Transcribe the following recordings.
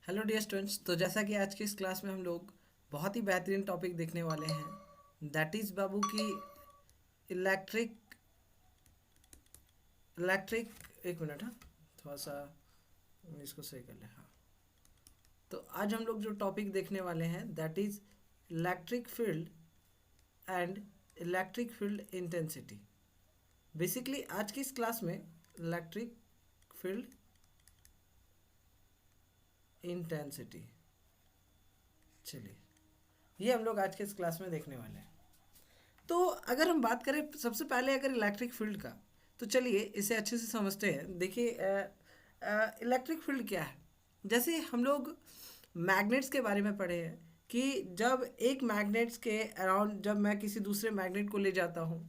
Hello dear students. तो जैसा कि आज की इस क्लास में हम लोग बहुत ही बेहतरीन टॉपिक देखने वाले हैं, दैट इज़ बाबू की इलेक्ट्रिक इलेक्ट्रिक एक मिनट। हाँ, थोड़ा सा इसको सही कर ले। हाँ, तो आज हम लोग जो टॉपिक देखने वाले हैं that is electric field and electric field intensity. Basically आज की इस क्लास में इलेक्ट्रिक फील्ड इंटेंसिटी, चलिए ये हम लोग आज के इस क्लास में देखने वाले हैं। तो अगर हम बात करें सबसे पहले अगर इलेक्ट्रिक फील्ड का, तो चलिए इसे अच्छे से समझते हैं। देखिए इलेक्ट्रिक फील्ड क्या है। जैसे हम लोग मैग्नेट्स के बारे में पढ़े हैं कि जब एक मैग्नेट्स के अराउंड जब मैं किसी दूसरे मैग्नेट को ले जाता हूँ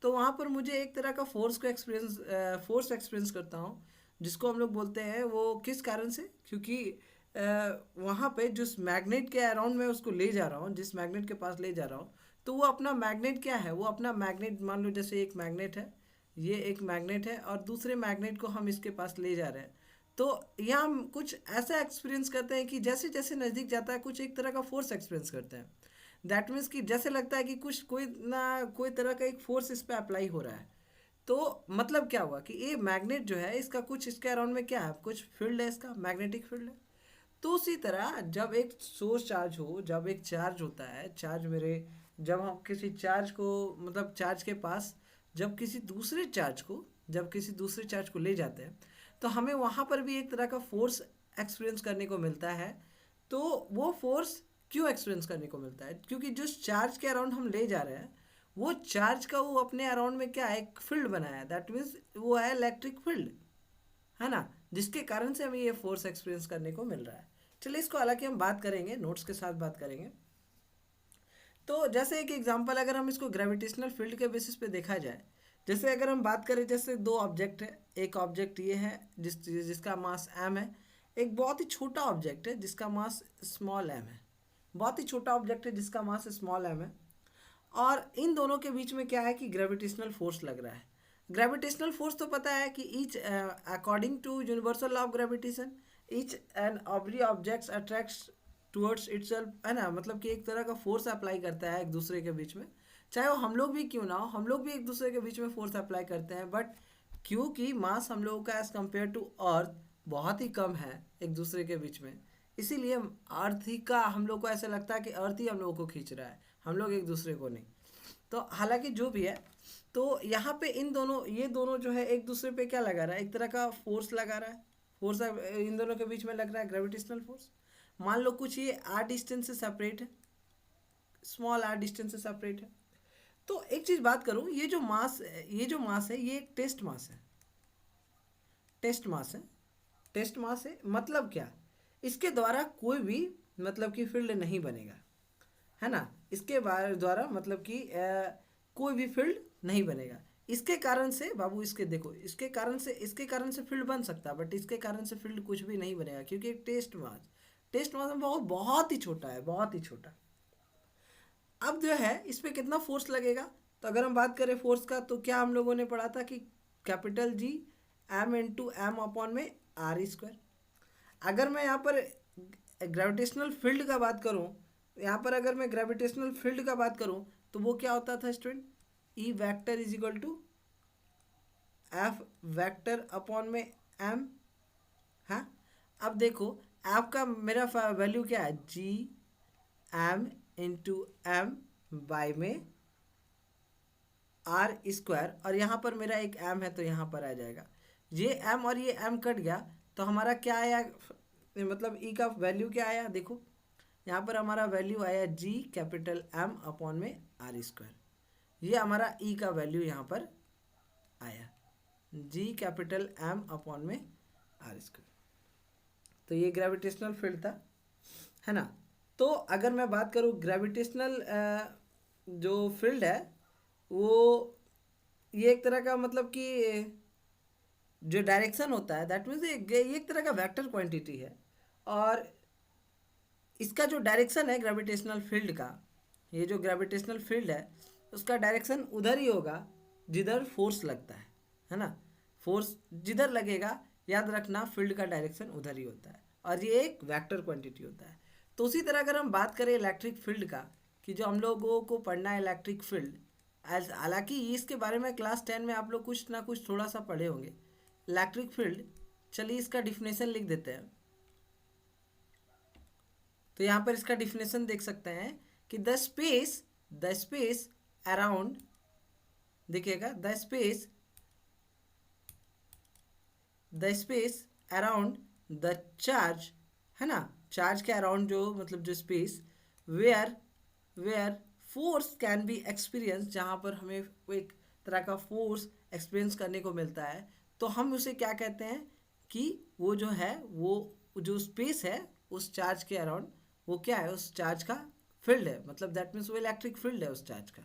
तो वहाँ पर मुझे एक तरह का फोर्स एक्सपीरियंस करता हूँ, जिसको हम लोग बोलते हैं वो किस कारण से, क्योंकि वहाँ पे जिस मैग्नेट के अराउंड मैं उसको ले जा रहा हूँ, जिस मैग्नेट के पास ले जा रहा हूँ, तो वो अपना मैग्नेट क्या है, वो अपना मैग्नेट मान लो जैसे एक मैग्नेट है, ये एक मैग्नेट है और दूसरे मैग्नेट को हम इसके पास ले जा रहे हैं। तो यहाँ हम कुछ ऐसा एक्सपीरियंस करते हैं कि जैसे जैसे नज़दीक जाता है कुछ एक तरह का फोर्स एक्सपीरियंस करते हैं। दैट मीन्स कि जैसे लगता है कि कुछ कोई ना कोई तरह का एक फोर्स इस पर अप्लाई हो रहा है। तो मतलब क्या हुआ कि ये मैग्नेट जो है इसका कुछ इसके अराउंड में क्या है, कुछ फील्ड है, इसका मैग्नेटिक फील्ड है। तो उसी तरह जब एक सोर्स चार्ज हो, जब एक चार्ज होता है, चार्ज मेरे जब हम किसी चार्ज को मतलब चार्ज के पास जब किसी दूसरे चार्ज को ले जाते हैं तो हमें वहाँ पर भी एक तरह का फोर्स एक्सपीरियंस करने को मिलता है। तो वो फोर्स क्यों एक्सपीरियंस करने को मिलता है, क्योंकि जिस चार्ज के अराउंड हम ले जा रहे हैं वो चार्ज का वो अपने अराउंड में क्या है, एक फील्ड बनाया है। दैट मीन्स वो है इलेक्ट्रिक फील्ड, है ना, जिसके कारण से हमें ये फोर्स एक्सपीरियंस करने को मिल रहा है। चलिए इसको हालांकि हम बात करेंगे, नोट्स के साथ बात करेंगे। तो जैसे एक एग्जांपल अगर हम इसको ग्रेविटेशनल फील्ड के बेसिस पे देखा जाए, जैसे अगर हम बात करें, जैसे दो ऑब्जेक्ट है, एक ऑब्जेक्ट ये है जिसका मास एम है, एक बहुत ही छोटा ऑब्जेक्ट है जिसका मास स्मॉल एम है, बहुत ही छोटा ऑब्जेक्ट है जिसका मास स्मॉल एम है। और इन दोनों के बीच में क्या है कि ग्रेविटेशनल फोर्स लग रहा है। ग्रेविटेशनल फोर्स तो पता है कि each according to universal law of gravitation each and every objects attracts towards itself, है ना, मतलब कि एक तरह का फोर्स अप्लाई करता है एक दूसरे के बीच में। चाहे वो हम लोग भी क्यों ना हो, हम लोग भी एक दूसरे के बीच में फोर्स अप्लाई करते हैं, बट क्योंकि मास हम लोगों का एज कम्पेयर टू अर्थ बहुत ही कम है एक दूसरे के बीच में, इसीलिए अर्थ ही का हम लोग को ऐसा लगता है कि अर्थ ही हम लोगों को खींच रहा है, हम लोग एक दूसरे को नहीं। तो हालांकि जो भी है, तो यहाँ पे ये दोनों जो है एक दूसरे पे क्या लगा रहा है, एक तरह का फोर्स लगा रहा है। फोर्स इन दोनों के बीच में लग रहा है ग्रेविटेशनल फोर्स। मान लो कुछ ये आर डिस्टेंस से सेपरेट है, स्मॉल आर डिस्टेंस से सेपरेट है। तो एक चीज़ बात करूँ, ये जो मास है ये एक टेस्ट मास है। टेस्ट मास है, टेस्ट मास है मतलब क्या, इसके द्वारा कोई भी मतलब कि फील्ड नहीं बनेगा, है ना। इसके द्वारा मतलब कि कोई भी फील्ड नहीं बनेगा। इसके कारण से बाबू, इसके देखो, इसके कारण से फील्ड बन सकता है, बट इसके कारण से फील्ड कुछ भी नहीं बनेगा, क्योंकि एक टेस्ट मास में बहुत बहुत ही छोटा है, बहुत ही छोटा। अब जो है इस पर कितना फोर्स लगेगा, तो अगर हम बात करें फोर्स का, तो क्या हम लोगों ने पढ़ा था कि capital G M into M upon में आर स्क्वायर। अगर मैं यहाँ पर ग्रेविटेशनल फील्ड का बात करूँ, यहाँ पर अगर मैं ग्रेविटेशनल फील्ड का बात करूँ तो वो क्या होता था student, E vector is equal to F vector upon में एम। हाँ, अब देखो एफ का मेरा वैल्यू क्या है, G M into M by में आर स्क्वायर, और यहाँ पर मेरा एक एम है तो यहाँ पर आ जाएगा, ये एम और ये एम कट गया, तो हमारा क्या आया, मतलब ई का वैल्यू क्या आया, देखो यहाँ पर हमारा वैल्यू आया जी कैपिटल एम अपॉन में आर स्क्वायर। ये हमारा ई का वैल्यू यहाँ पर आया, जी कैपिटल एम अपॉन में आर स्क्वायर। तो ये ग्रेविटेशनल फील्ड था, है ना। तो अगर मैं बात करूँ ग्रेविटेशनल जो फील्ड है वो ये एक तरह का मतलब कि जो डायरेक्शन होता है, दैट मीन्स ये एक तरह का वेक्टर क्वांटिटी है, और इसका जो डायरेक्शन है ग्रेविटेशनल फील्ड का, ये जो ग्रेविटेशनल फील्ड है उसका डायरेक्शन उधर ही होगा जिधर फोर्स लगता है ना। फोर्स जिधर लगेगा, याद रखना फील्ड का डायरेक्शन उधर ही होता है। और ये एक वेक्टर क्वांटिटी होता है। तो उसी तरह अगर हम बात करें इलेक्ट्रिक फील्ड का, कि जो हम लोगों को पढ़ना है इलेक्ट्रिक फील्ड, हालांकि इसके बारे में क्लास 10 में आप लोग कुछ ना कुछ थोड़ा सा पढ़े होंगे इलेक्ट्रिक फील्ड। चलिए इसका डिफिनेशन लिख देते हैं। तो यहाँ पर इसका डिफिनेशन देख सकते हैं कि द स्पेस अराउंड, देखिएगा, the space around the charge, है ना, चार्ज के अराउंड जो मतलब जो space, where where force can be experience, जहाँ पर हमें एक तरह का फोर्स एक्सपीरियंस करने को मिलता है, तो हम उसे क्या कहते हैं कि वो जो है, वो जो स्पेस है उस चार्ज के अराउंड, वो क्या है, उस चार्ज का फील्ड है, मतलब दैट मीन्स वो इलेक्ट्रिक फील्ड है उस चार्ज का।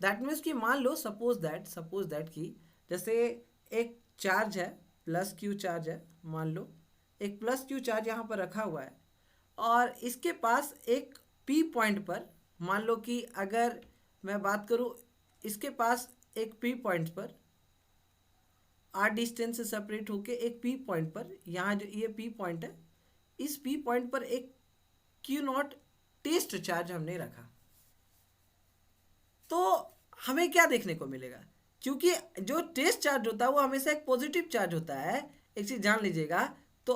दैट मीन्स कि मान लो सपोज दैट कि जैसे एक चार्ज है, प्लस क्यू चार्ज है, मान लो एक प्लस क्यू चार्ज यहाँ पर रखा हुआ है, और इसके पास एक पी पॉइंट पर, मान लो कि अगर मैं बात करूँ, इसके पास एक पी पॉइंट पर आर डिस्टेंस से सेपरेट होके एक पी पॉइंट पर, यहाँ जो ये पी पॉइंट है, इस पी पॉइंट पर एक क्यू नॉट टेस्ट चार्ज हमने रखा, तो हमें क्या देखने को मिलेगा, क्योंकि जो टेस्ट चार्ज होता है वो हमेशा एक पॉजिटिव चार्ज होता है। एक चीज़ जान लीजिएगा, तो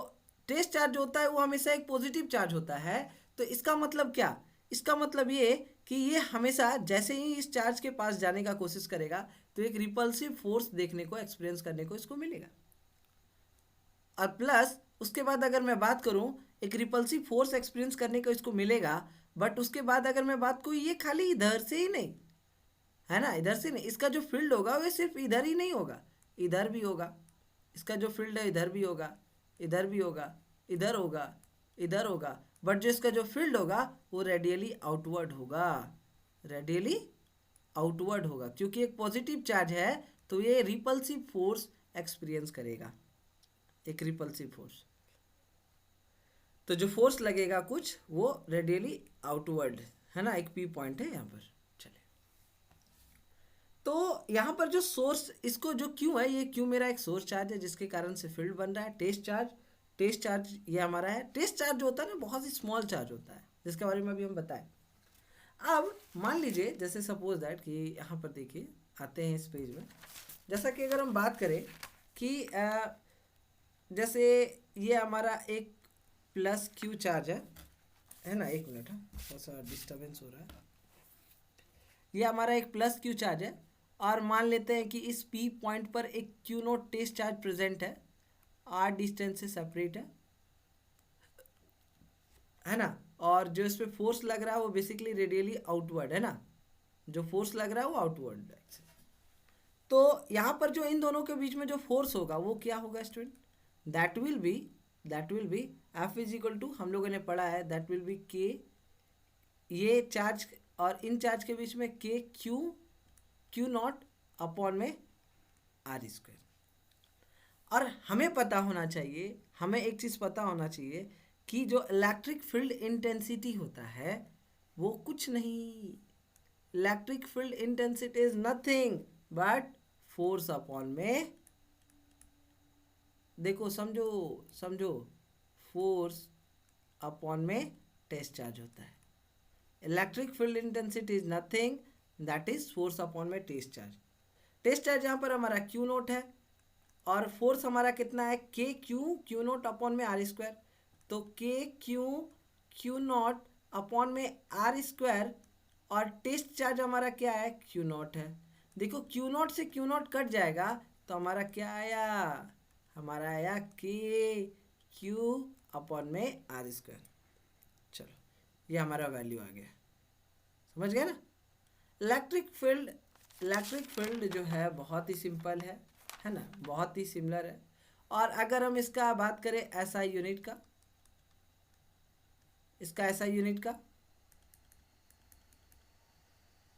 टेस्ट चार्ज होता है वो हमेशा एक पॉजिटिव चार्ज होता है। तो इसका मतलब क्या, इसका मतलब ये कि ये हमेशा जैसे ही इस चार्ज के पास जाने का कोशिश करेगा तो एक रिपल्सिव फोर्स देखने को, एक्सपीरियंस करने को इसको मिलेगा। और प्लस उसके बाद अगर मैं बात करूं, एक रिपल्सिव फोर्स एक्सपीरियंस करने को इसको मिलेगा, बट उसके बाद अगर मैं बात करूँ, ये खाली इधर से ही नहीं है ना, इधर से नहीं, इसका जो फील्ड होगा वो सिर्फ इधर ही नहीं होगा, इधर भी होगा। इसका जो फील्ड है इधर भी होगा, इधर भी होगा, इधर होगा, इधर होगा, बट जो इसका जो फील्ड होगा वो रेडियली आउटवर्ड होगा, रेडियली आउटवर्ड होगा, क्योंकि एक पॉजिटिव चार्ज है तो ये रिपल्सिव फोर्स एक्सपीरियंस करेगा, एक रिपल्सिव फोर्स। तो जो फोर्स लगेगा कुछ वो रेडियली आउटवर्ड, है ना, एक पी पॉइंट है यहाँ पर। तो यहाँ पर जो सोर्स, इसको जो क्यू है, ये क्यू मेरा एक सोर्स चार्ज है जिसके कारण से फील्ड बन रहा है। टेस्ट चार्ज ये हमारा है। टेस्ट चार्ज जो होता है ना, बहुत ही स्मॉल चार्ज होता है, जिसके बारे में अभी हम बताएं। अब मान लीजिए जैसे सपोज दैट कि यहाँ पर देखिए, आते हैं इस पेज में, जैसा कि अगर हम बात करें कि जैसे ये हमारा एक प्लस क्यू चार्ज है ना, एक मिनट, थोड़ा सा डिस्टर्बेंस हो रहा है। ये हमारा एक प्लस क्यू चार्ज है, और मान लेते हैं कि इस पी पॉइंट पर एक Q naught test charge present है, आर डिस्टेंस से सेपरेट है ना, और जो इस पे फोर्स लग रहा है वो बेसिकली रेडियली आउटवर्ड है ना, जो फोर्स लग रहा है वो आउटवर्ड। तो यहाँ पर जो इन दोनों के बीच में जो फोर्स होगा वो क्या होगा student, that will be F is equal to, हम लोगों ने पढ़ा है, दैट विल बी के, ये चार्ज और इन चार्ज के बीच में के क्यू नॉट अपॉन में आर स्क्वायर। और हमें पता होना चाहिए, हमें एक चीज़ पता होना चाहिए कि जो इलेक्ट्रिक फील्ड इंटेंसिटी होता है वो कुछ नहीं, electric field intensity is nothing but force upon में, देखो समझो फोर्स अपॉन में टेस्ट चार्ज होता है। Electric field intensity is nothing, that is force upon में टेस्ट चार्ज। टेस्ट चार्ज यहाँ पर हमारा क्यू नोट है, और फोर्स हमारा कितना है, के क्यू नोट अपॉन में आर स्क्वायर। तो के क्यू नोट अपॉन में आर स्क्वायर, और टेस्ट चार्ज हमारा क्या है, क्यू नोट है। देखो क्यू नोट से क्यू नोट कट जाएगा तो हमारा क्या आया, हमारा आया के क्यू अपॉन में आर स्क्वायर। चलो ये हमारा वैल्यू आ गया, समझ गए ना। इलेक्ट्रिक फील्ड जो है बहुत ही सिंपल है ना, बहुत ही सिमिलर है। और अगर हम इसका बात करें एसआई यूनिट का, इसका एसआई यूनिट का,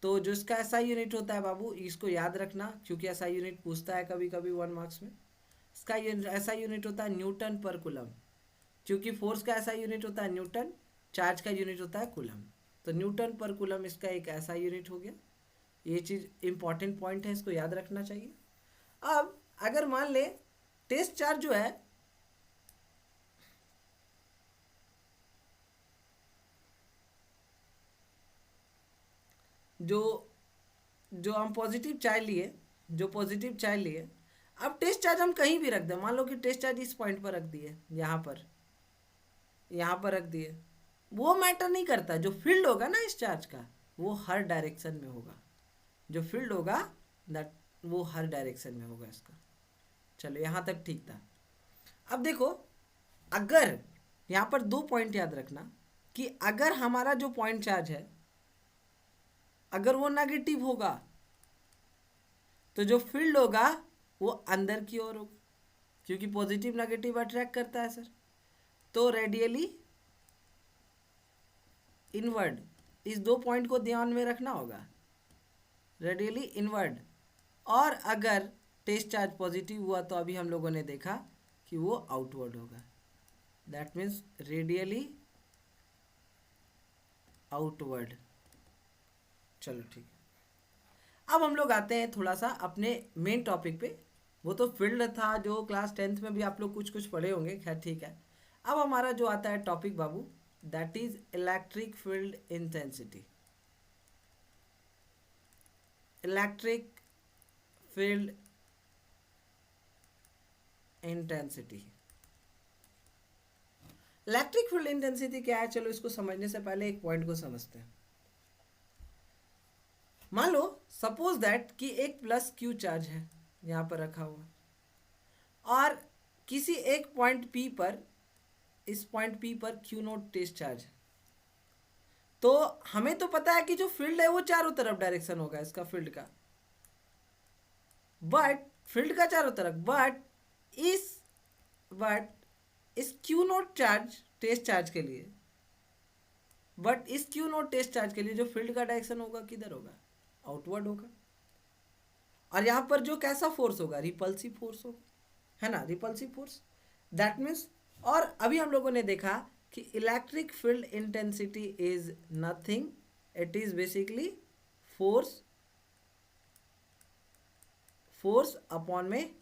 तो जो इसका एसआई यूनिट होता है बाबू, इसको याद रखना क्योंकि एसआई यूनिट पूछता है कभी कभी 1 मार्क्स में। इसका एसआई यूनिट होता है न्यूटन पर कूलम, क्योंकि फोर्स का एसआई यूनिट होता है न्यूटन, चार्ज का यूनिट होता है कूलम, तो न्यूटन पर कूलम इसका एक ऐसा यूनिट हो गया। ये चीज़ इंपॉर्टेंट पॉइंट है, इसको याद रखना चाहिए। अब अगर मान ले टेस्ट चार्ज जो है, जो जो हम पॉजिटिव चार्ज लिए, जो पॉजिटिव चार्ज लिए, अब टेस्ट चार्ज हम कहीं भी रख दें, मान लो कि टेस्ट चार्ज इस पॉइंट पर रख दिए, यहाँ पर रख दिए, वो मैटर नहीं करता। जो फील्ड होगा ना इस चार्ज का, वो हर डायरेक्शन में होगा। जो फील्ड होगा दैट वो हर डायरेक्शन में होगा इसका। चलो यहाँ तक ठीक था। अब देखो, अगर यहाँ पर 2 पॉइंट याद रखना कि अगर हमारा जो पॉइंट चार्ज है अगर वो नेगेटिव होगा तो जो फील्ड होगा वो अंदर की ओर होगा, क्योंकि पॉजिटिव नेगेटिव अट्रैक्ट करता है सर। तो रेडियली इनवर्ड, इस 2 पॉइंट को ध्यान में रखना होगा, रेडियली इनवर्ड। और अगर टेस्ट चार्ज पॉजिटिव हुआ तो अभी हम लोगों ने देखा कि वो आउटवर्ड होगा, दैट मीन्स रेडियली आउटवर्ड। चलो ठीक है। अब हम लोग आते हैं थोड़ा सा अपने मेन टॉपिक पे। वो तो फील्ड था जो क्लास 10th में भी आप लोग कुछ कुछ पढ़े होंगे, खैर ठीक है। अब हमारा जो आता है topic Babu, that is electric field intensity. Electric field intensity. Electric field intensity क्या है, चलो इसको समझने से पहले एक पॉइंट को समझते हैं। मान लो सपोज दैट कि एक प्लस क्यू चार्ज है यहाँ पर रखा हुआ, और किसी एक पॉइंट पी पर, इस पॉइंट पी पर क्यू नोट टेस्ट चार्ज है। तो हमें तो पता है कि जो फील्ड है वो चारों तरफ डायरेक्शन होगा इसका फील्ड का, बट फील्ड का चारों तरफ, बट इस Q naught charge test charge के लिए, बट इस क्यू नोट टेस्ट चार्ज के लिए जो फील्ड का डायरेक्शन होगा किधर होगा, आउटवर्ड होगा। और यहाँ पर जो कैसा फोर्स होगा, रिपल्सिव फोर्स होगा, है ना, रिपल्सिव फोर्स। दैट मीन्स, और अभी हम लोगों ने देखा कि electric field intensity is nothing, it is basically force upon में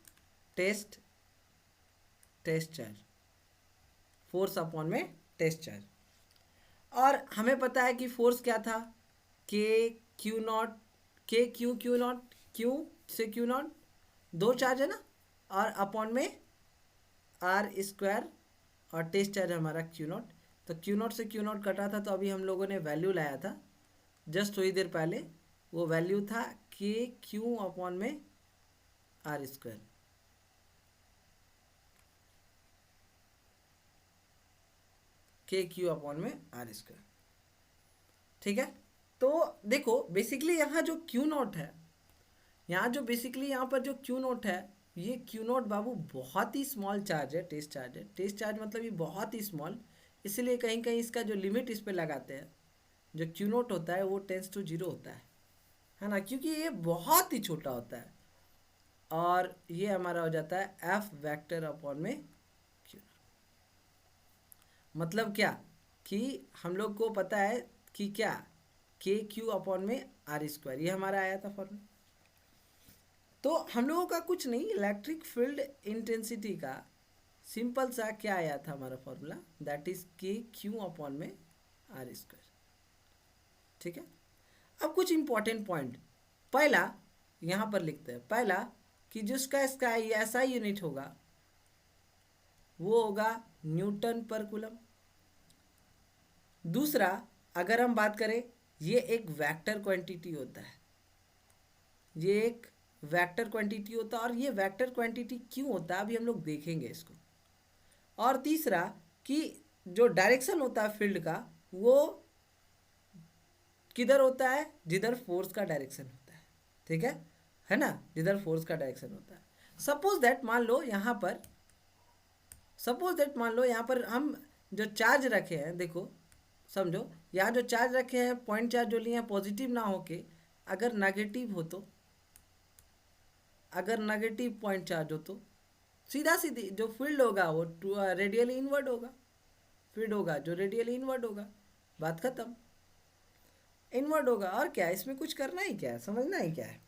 टेस्ट चार्ज, फोर्स अपॉन में टेस्ट चार्ज। और हमें पता है कि फोर्स क्या था, के क्यू नॉट, के क्यू नॉट, क्यू से क्यू नॉट, 2 चार्ज है ना, और अपॉन में आर स्क्वायर, और टेस्ट चार्ज हमारा क्यू नॉट। तो क्यू नॉट से क्यू नॉट कटा था, तो अभी हम लोगों ने वैल्यू लाया था जस्ट थोड़ी देर पहले, वो वैल्यू था के क्यू अपॉन में आर स्क्वायर। के क्यू अपॉन में आर स्क्वायर, ठीक है। तो देखो बेसिकली यहाँ जो क्यू नॉट है, यहाँ जो बेसिकली यहाँ पर जो क्यू नॉट है, ये क्यू नॉट बाबू बहुत ही स्मॉल चार्ज है, टेस्ट चार्ज है। टेस्ट चार्ज मतलब ये बहुत ही स्मॉल, इसलिए कहीं कहीं इसका जो लिमिट इस पर लगाते हैं, जो क्यू नॉट होता है वो टेंस टू 0 होता है ना, क्योंकि ये बहुत ही छोटा होता है। और ये हमारा हो जाता है एफ वेक्टर अपॉन में क्यू नॉट। मतलब क्या कि हम लोग को पता है कि क्या, के क्यू अपॉन में आर स्क्वायर, ये हमारा आया था फॉर्मूला। तो हम लोगों का कुछ नहीं, इलेक्ट्रिक फील्ड इंटेंसिटी का सिंपल सा क्या आया था हमारा फॉर्मूला, दैट इज के क्यू अपॉन में आर स्क्वायर, ठीक है। अब कुछ इंपॉर्टेंट पॉइंट, पहला यहाँ पर लिखते हैं, पहला कि जिसका इसका ऐसा यूनिट होगा वो होगा न्यूटन पर कूलम। दूसरा, अगर हम बात करें, ये एक वेक्टर क्वांटिटी होता है, ये एक वेक्टर क्वांटिटी होता है, और ये वेक्टर क्वांटिटी क्यों होता है अभी हम लोग देखेंगे इसको। और तीसरा कि जो डायरेक्शन होता है फील्ड का वो किधर होता है, जिधर फोर्स का डायरेक्शन होता है, ठीक है ना, जिधर फोर्स का डायरेक्शन होता है। सपोज दैट मान लो यहाँ पर हम जो चार्ज रखे हैं, देखो समझो, यहाँ जो चार्ज रखे हैं, पॉइंट चार्ज जो लिए हैं, पॉजिटिव ना होके अगर नेगेटिव हो, तो अगर नेगेटिव पॉइंट चार्ज हो तो सीधा सीधी जो फील्ड होगा वो रेडियली इनवर्ड होगा, फील्ड होगा जो रेडियली इनवर्ड होगा, बात खत्म, इनवर्ड होगा। और क्या है, इसमें कुछ करना ही क्या है, समझना ही क्या है।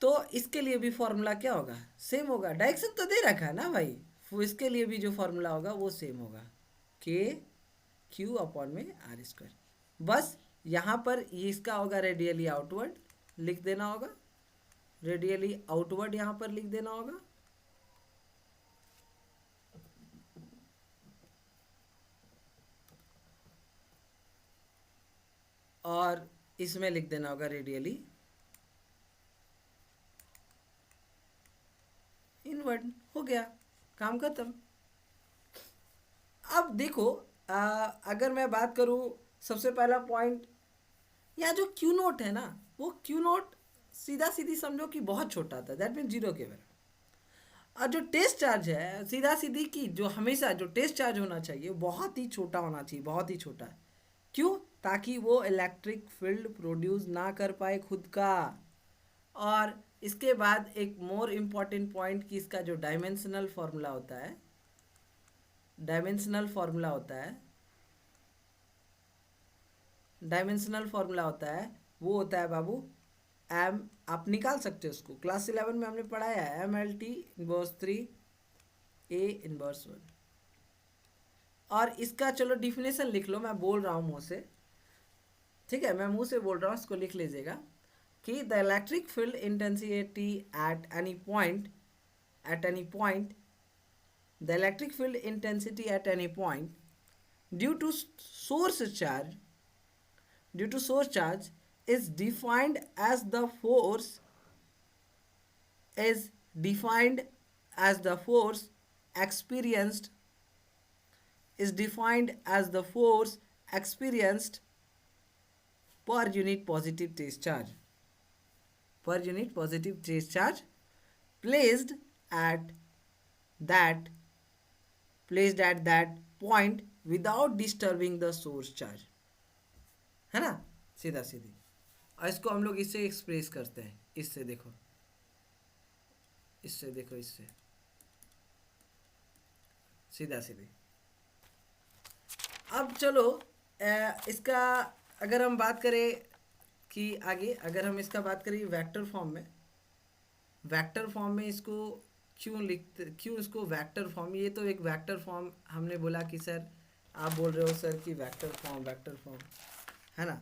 तो इसके लिए भी फॉर्मूला क्या होगा, सेम होगा, डायरेक्शन तो दे रखा है ना भाई, इसके लिए भी जो फॉर्मूला होगा वो सेम होगा, के क्यू अपॉन में आर स्क्वायर। बस यहाँ पर ये इसका होगा रेडियली आउटवर्ड, लिख देना होगा, रेडियली आउटवर्ड यहाँ पर लिख देना होगा। और इसमें लिख देना होगा रेडियली इनवर्ड। हो गया, काम खत्म। अब देखो, अगर मैं बात करूँ, सबसे पहला पॉइंट, यहाँ जो क्यू नोट है ना, वो क्यू नोट सीधा सीधी समझो कि बहुत छोटा था, दैट मीन जीरो के बराबर। और जो टेस्ट चार्ज है सीधा सीधी की, जो हमेशा जो टेस्ट चार्ज होना चाहिए बहुत ही छोटा होना चाहिए, बहुत ही छोटा। क्यों? ताकि वो इलेक्ट्रिक फील्ड प्रोड्यूस ना कर पाए खुद का। और इसके बाद एक मोर इम्पॉर्टेंट पॉइंट कि इसका जो डायमेंशनल फॉर्मूला होता है, डायमेंशनल फॉर्मूला होता है, डायमेंशनल फॉर्मूला होता है, वो होता है बाबू एम, आप निकाल सकते हो उसको, क्लास 11 में हमने पढ़ाया है, M L T inverse 3 A inverse 1। और इसका चलो डिफिनेशन लिख लो, मैं बोल रहा हूँ मुँह से, ठीक है, मैं मुंह से बोल रहा हूँ, इसको लिख लीजिएगा कि the electric field intensity at any point, at any point, the electric field intensity at any point due to source charge, due to source charge is defined as the force, is defined as the force experienced, is defined as the force experienced per unit positive trace charge, per unit positive trace charge placed at that, placed at that point without disturbing the source charge, है ना, सीधा सीधी। और इसको हम लोग इससे express करते हैं, इससे देखो, इससे देखो, इससे सीधा सीधी। अब चलो इसका अगर हम बात करें कि आगे अगर हम इसका बात करें वेक्टर फॉर्म में, वेक्टर फॉर्म में इसको क्यों लिखते, क्यों इसको वेक्टर फॉर्म, ये तो एक वेक्टर फॉर्म हमने बोला कि सर आप बोल रहे हो सर कि वेक्टर फॉर्म, वेक्टर फॉर्म, है ना,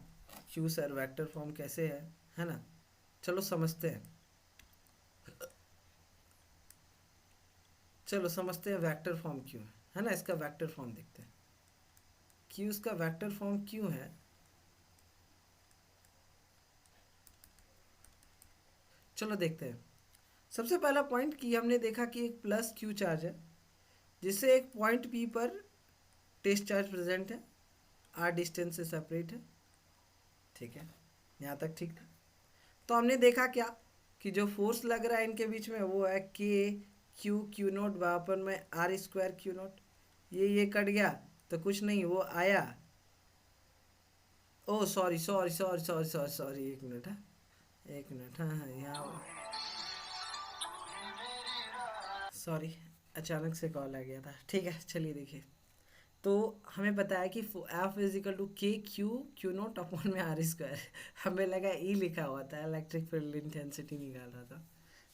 क्यों सर वेक्टर फॉर्म कैसे है ना, चलो समझते हैं, चलो समझते हैं वेक्टर फॉर्म क्यों है ना, इसका वेक्टर फॉर्म देखते हैं, क्यों इसका वेक्टर फॉर्म क्यों है। चलो देखते हैं। सबसे पहला पॉइंट कि हमने देखा कि एक प्लस क्यू चार्ज है जिससे एक पॉइंट पी पर टेस्ट चार्ज प्रेजेंट है, आर डिस्टेंस से सेपरेट है, ठीक है, यहाँ तक ठीक था। तो हमने देखा क्या कि जो फोर्स लग रहा है इनके बीच में वो है के क्यू क्यू नोट वापन में आर स्क्वायर क्यू नोट, ये कट गया तो कुछ नहीं, वो आया, oh sorry sorry sorry sorry sorry sorry, एक मिनट है, एक मिनट, हाँ यहाँ सॉरी अचानक से कॉल आ गया था, ठीक है। चलिए देखिए, तो हमें पता है कि F is equal to K Q Q naught upon में आर स्क्वायर, हमें लगा ई लिखा हुआ था, इलेक्ट्रिक फील्ड इंटेंसिटी निकाल रहा था,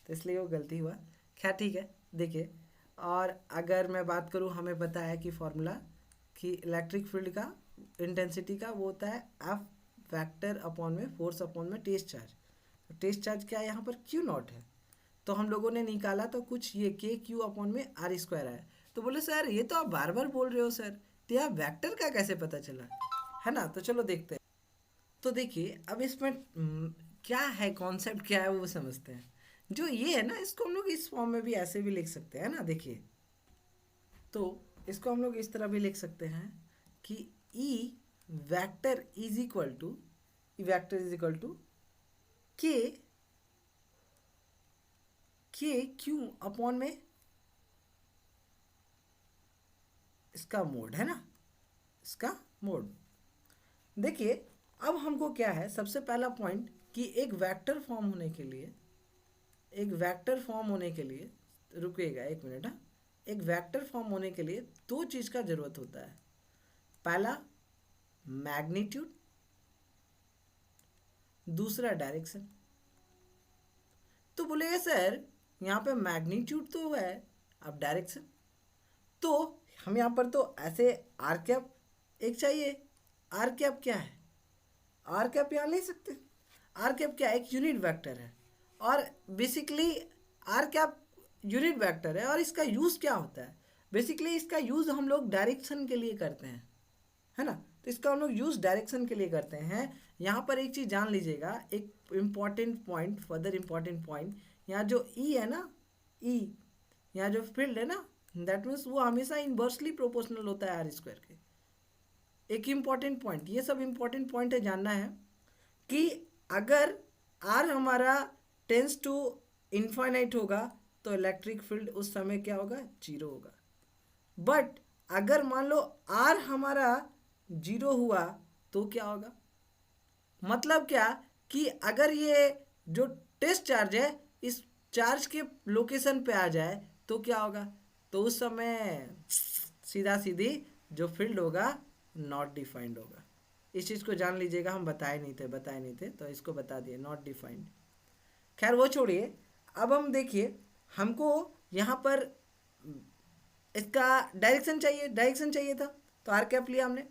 तो इसलिए वो गलती हुआ। खैर ठीक है, देखिए, और अगर मैं बात करूँ, हमें पता है कि फॉर्मूला कि इलेक्ट्रिक फील्ड का इंटेंसिटी का वो होता है एफ फैक्टर अपॉन में फोर्स अपॉन में टेस्ट चार्ज। तो टेस्ट चार्ज क्या है यहाँ पर, क्यू नॉट है, तो हम लोगों ने निकाला तो कुछ ये के क्यू अपॉन में आर स्क्वायर आया। तो बोले सर ये तो आप बार बार बोल रहे हो सर, तो यहाँ वेक्टर का कैसे पता चला, है ना, तो चलो देखते हैं। तो देखिए अब इसमें क्या है, कॉन्सेप्ट क्या है वो समझते हैं। जो ये है ना, इसको हम लोग इस फॉर्म में भी ऐसे भी लिख सकते हैं ना, देखिए, तो इसको हम लोग इस तरह भी लिख सकते हैं कि E vector is equal to, E vector is equal to K Q upon में इसका मोड, है ना, इसका मोड। देखिए अब हमको क्या है, सबसे पहला पॉइंट कि एक वेक्टर फॉर्म होने के लिए, एक वेक्टर फॉर्म होने के लिए, रुकिएगा एक मिनट, हाँ, एक वेक्टर फॉर्म होने के लिए दो चीज़ का ज़रूरत होता है। पहला मैग्नीट्यूड, दूसरा डायरेक्शन। तो बोलेगा सर यहाँ पे मैग्नीट्यूड तो है, अब डायरेक्शन, तो हम यहाँ पर तो ऐसे आर कैप एक चाहिए, आर कैप क्या है, आर कैप यहाँ ले सकते हैं। आर कैप क्या है, एक यूनिट वेक्टर है, और basically R cap unit vector है, और इसका यूज़ क्या होता है, बेसिकली इसका यूज़ हम लोग डायरेक्शन के लिए करते हैं, है ना। तो इसका हम लोग यूज़ डायरेक्शन के लिए करते हैं। यहाँ पर एक चीज़ जान लीजिएगा, एक important point, further important point, यहाँ जो ई है ना, ई यहाँ जो फील्ड है ना, दैट मीन्स वो हमेशा इनवर्सली प्रोपोर्शनल होता है आर स्क्वायर के। एक इम्पॉर्टेंट पॉइंट, ये सब इम्पॉर्टेंट पॉइंट है जानना है कि अगर आर हमारा टेंस टू इनफाइनाइट होगा तो इलेक्ट्रिक फील्ड उस समय क्या होगा, जीरो होगा। बट अगर मान लो आर हमारा जीरो हुआ तो क्या होगा, मतलब क्या कि अगर ये जो टेस्ट चार्ज है इस चार्ज के लोकेशन पे आ जाए तो क्या होगा, तो उस समय सीधा सीधी जो फील्ड होगा नॉट डिफाइंड होगा। इस चीज़ को जान लीजिएगा, हम बताए नहीं थे तो इसको बता दिए, नॉट डिफाइंड। खैर वो छोड़िए, अब हम देखिए हमको यहाँ पर इसका डायरेक्शन चाहिए था, तो आर कैप लिया हमने।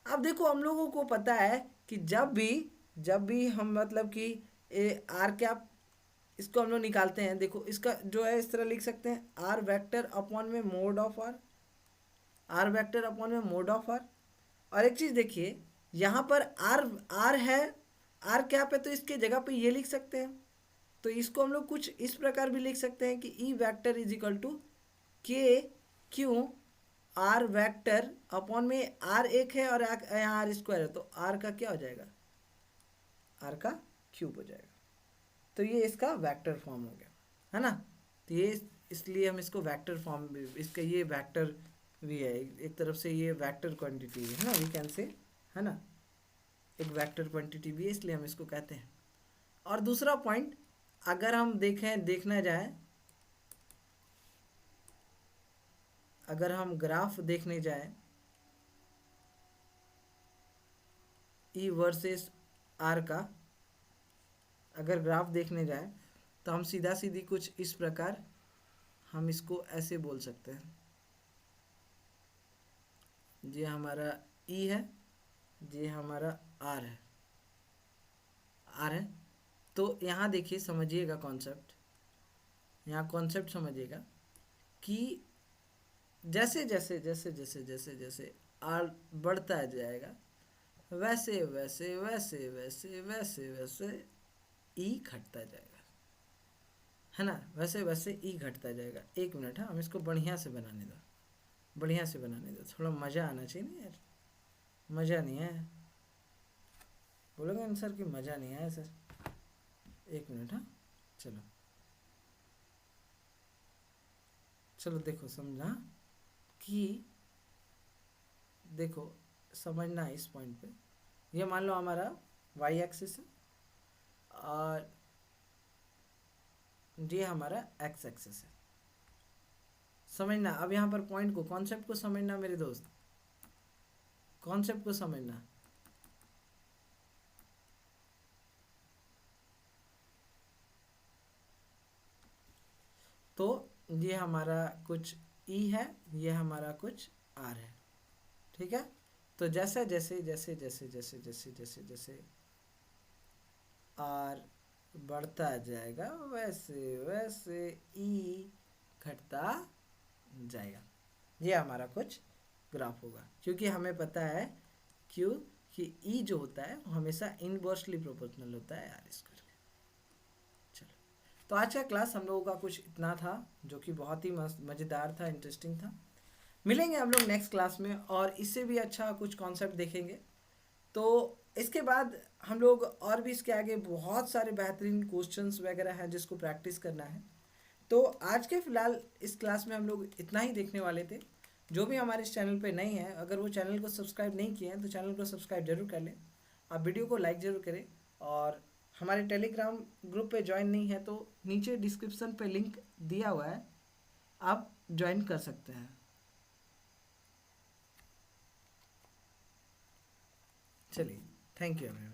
अब देखो हम लोगों को पता है कि जब भी हम मतलब कि आर कैप इसको हम लोग निकालते हैं, देखो इसका जो है इस तरह लिख सकते हैं, आर वेक्टर अपॉन में mod of R, R vector upon में मोड ऑफ आर। और एक चीज़ देखिए, यहाँ पर आर है, आर कैप है, तो इसके जगह पे ये लिख सकते हैं। तो इसको हम लोग कुछ इस प्रकार भी लिख सकते हैं कि E vector is equal to K Q R vector upon में आर एक है और यहाँ आर स्क्वायर है, तो आर का क्या हो जाएगा, आर का क्यूब हो जाएगा। तो ये इसका वेक्टर फॉर्म हो गया, है ना। तो ये इसलिए हम इसको वेक्टर फॉर्म, इसका ये वेक्टर भी है, एक तरफ से ये वेक्टर क्वांटिटी है ना, वी कैन से, है ना, एक वेक्टर क्वांटिटी भी है, इसलिए हम इसको कहते हैं। और दूसरा पॉइंट, अगर हम देखना जाए, अगर हम ग्राफ देखने जाए ई वर्सेस आर का, अगर ग्राफ देखने जाए तो हम सीधा सीधी कुछ इस प्रकार हम इसको ऐसे बोल सकते हैं, ये हमारा ई है, ये हमारा आर है, तो यहाँ देखिए समझिएगा कॉन्सेप्ट, यहाँ कॉन्सेप्ट समझिएगा कि जैसे जैसे जैसे जैसे जैसे जैसे आर बढ़ता जाएगा वैसे वैसे वैसे वैसे वैसे वैसे ई घटता जाएगा, है ना, वैसे वैसे ई घटता जाएगा। एक मिनट, हाँ हम इसको बढ़िया से बनाने दो, थोड़ा मज़ा आना चाहिए ना यार, मज़ा नहीं है, बोलोगे सर कि मज़ा नहीं आया सर, एक मिनट, हाँ चलो देखो समझा कि देखो समझना इस पॉइंट पे, ये मान लो हमारा वाई एक्सिस है और ये हमारा एक्स एक्सिस है, समझना। अब यहाँ पर पॉइंट को, कॉन्सेप्ट को समझना मेरे दोस्त, कॉन्सेप्ट को समझना। तो ये हमारा कुछ ई है, ये हमारा कुछ आर है, ठीक है। तो जैसे जैसे जैसे जैसे जैसे जैसे जैसे जैसे आर बढ़ता जाएगा वैसे वैसे ई घटता जाएगा, ये हमारा कुछ ग्राफ होगा, क्योंकि हमें पता है क्यों कि ई जो होता है वो हमेशा इनवर्सली प्रोपोर्शनल होता है आर स्क्वायर के। चलो, तो आज का क्लास हम लोगों का कुछ इतना था, जो कि बहुत ही मज़ेदार था, इंटरेस्टिंग था। मिलेंगे हम लोग नेक्स्ट क्लास में और इससे भी अच्छा कुछ कॉन्सेप्ट देखेंगे। तो इसके बाद हम लोग और भी इसके आगे बहुत सारे बेहतरीन क्वेश्चंस वगैरह हैं जिसको प्रैक्टिस करना है। तो आज के फ़िलहाल इस क्लास में हम लोग इतना ही देखने वाले थे। जो भी हमारे इस चैनल पे नए हैं, अगर वो चैनल को सब्सक्राइब नहीं किए हैं तो चैनल को सब्सक्राइब जरूर कर लें, आप वीडियो को लाइक ज़रूर करें, और हमारे टेलीग्राम ग्रुप पे ज्वाइन नहीं है तो नीचे डिस्क्रिप्शन पे लिंक दिया हुआ है, आप ज्वाइन कर सकते हैं। चलिए, थैंक यू एवरीवन।